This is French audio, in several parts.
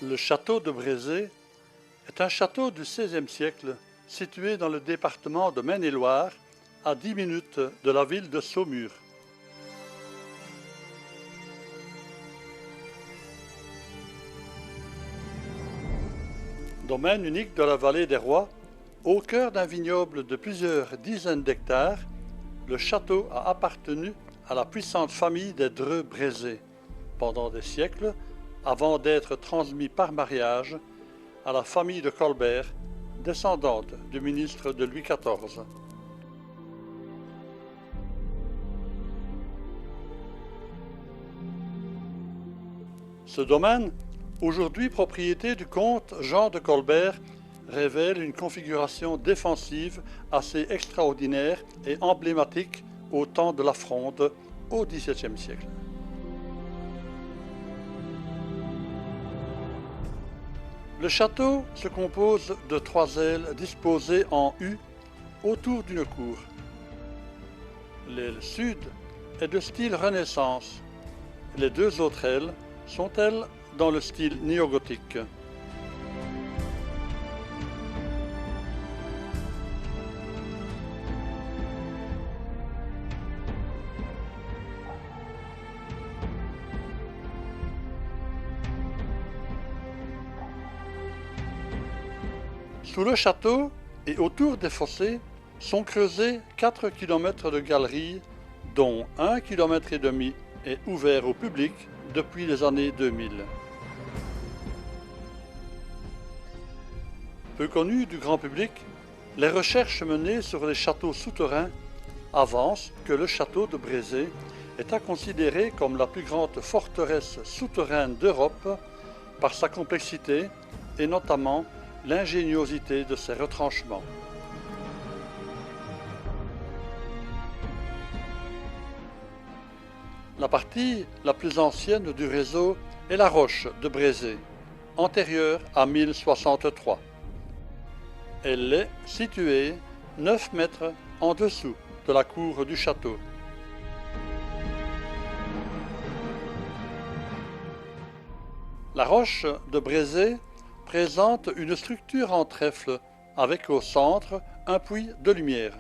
Le château de Brézé est un château du XVIe siècle situé dans le département de Maine-et-Loire, à 10 minutes de la ville de Saumur. Domaine unique de la vallée des Rois, au cœur d'un vignoble de plusieurs dizaines d'hectares, le château a appartenu à la puissante famille des Dreux-Brézé pendant des siècles, avant d'être transmis par mariage à la famille de Colbert, descendante du ministre de Louis XIV. Ce domaine, aujourd'hui propriété du comte Jean de Colbert, révèle une configuration défensive assez extraordinaire et emblématique au temps de la Fronde au XVIIe siècle. Le château se compose de 3 ailes disposées en U autour d'une cour. L'aile sud est de style Renaissance. Les 2 autres ailes sont, elles, dans le style néogothique. Sous le château et autour des fossés sont creusés 4 km de galeries, dont 1,5 km est ouvert au public depuis les années 2000. Peu connues du grand public, les recherches menées sur les châteaux souterrains avancent que le château de Brézé est à considérer comme la plus grande forteresse souterraine d'Europe par sa complexité et notamment l'ingéniosité de ses retranchements. La partie la plus ancienne du réseau est la roche de Brézé, antérieure à 1063. Elle est située 9 mètres en dessous de la cour du château. La roche de Brézé présente une structure en trèfle avec au centre un puits de lumière.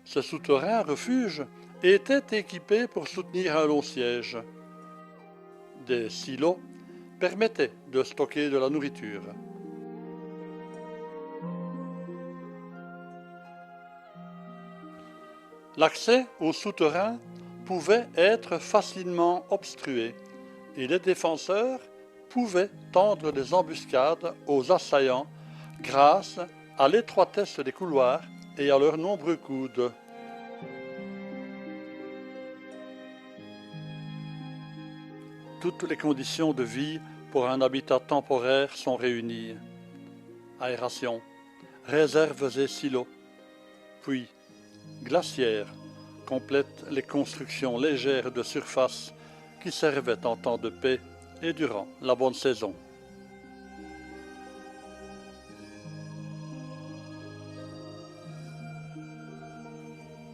Ce souterrain refuge était équipé pour soutenir un long siège. Des silos permettaient de stocker de la nourriture. L'accès au souterrain pouvait être facilement obstrué et les défenseurs pouvaient tendre des embuscades aux assaillants grâce à l'étroitesse des couloirs et à leurs nombreux coudes. Toutes les conditions de vie pour un habitat temporaire sont réunies. Aération, réserves et silos, puis glacières complètent les constructions légères de surface qui servaient en temps de paix et durant la bonne saison.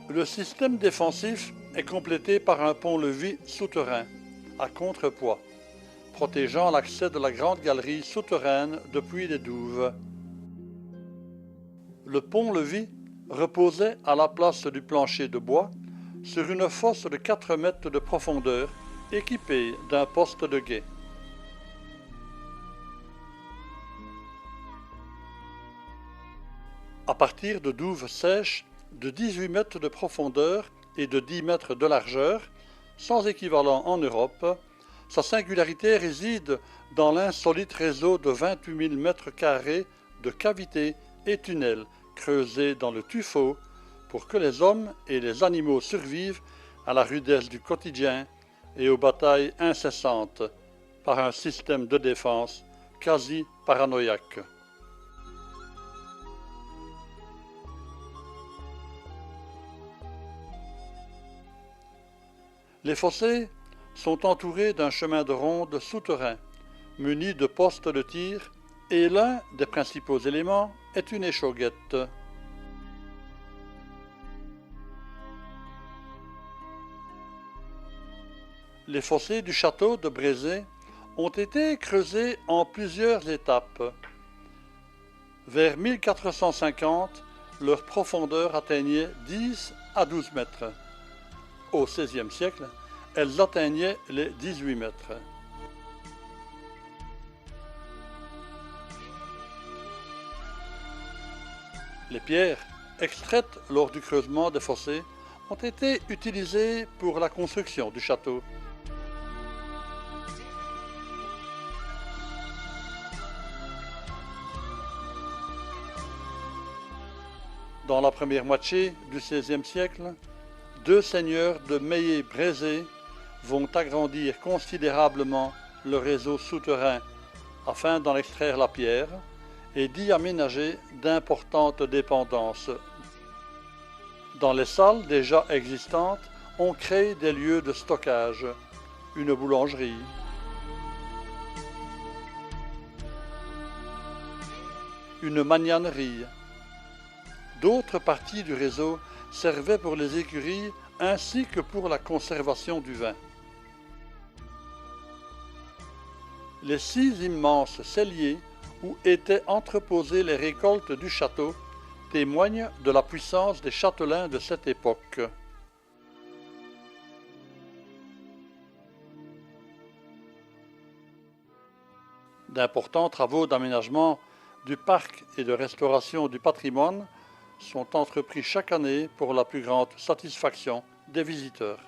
Le système défensif est complété par un pont-levis souterrain à contrepoids, protégeant l'accès de la grande galerie souterraine depuis les douves. Le pont-levis reposait à la place du plancher de bois sur une fosse de 4 mètres de profondeur équipée d'un poste de guet. À partir de douves sèches de 18 mètres de profondeur et de 10 mètres de largeur, sans équivalent en Europe, sa singularité réside dans l'insolite réseau de 28 000 mètres carrés de cavités et tunnels creusés dans le tuffeau pour que les hommes et les animaux survivent à la rudesse du quotidien et aux batailles incessantes par un système de défense quasi paranoïaque. Les fossés sont entourés d'un chemin de ronde souterrain, muni de postes de tir, et l'un des principaux éléments est une échauguette. Les fossés du château de Brézé ont été creusés en plusieurs étapes. Vers 1450, leur profondeur atteignait 10 à 12 mètres. Au XVIe siècle, elles atteignaient les 18 mètres. Les pierres, extraites lors du creusement des fossés, ont été utilisées pour la construction du château. Dans la première moitié du XVIe siècle, deux seigneurs de Meillé-Brézé vont agrandir considérablement le réseau souterrain afin d'en extraire la pierre et d'y aménager d'importantes dépendances. Dans les salles déjà existantes, on crée des lieux de stockage, une boulangerie, une magnanerie. D'autres parties du réseau servaient pour les écuries ainsi que pour la conservation du vin. Les 6 immenses celliers où étaient entreposées les récoltes du château témoignent de la puissance des châtelains de cette époque. D'importants travaux d'aménagement du parc et de restauration du patrimoine sont entrepris chaque année pour la plus grande satisfaction des visiteurs.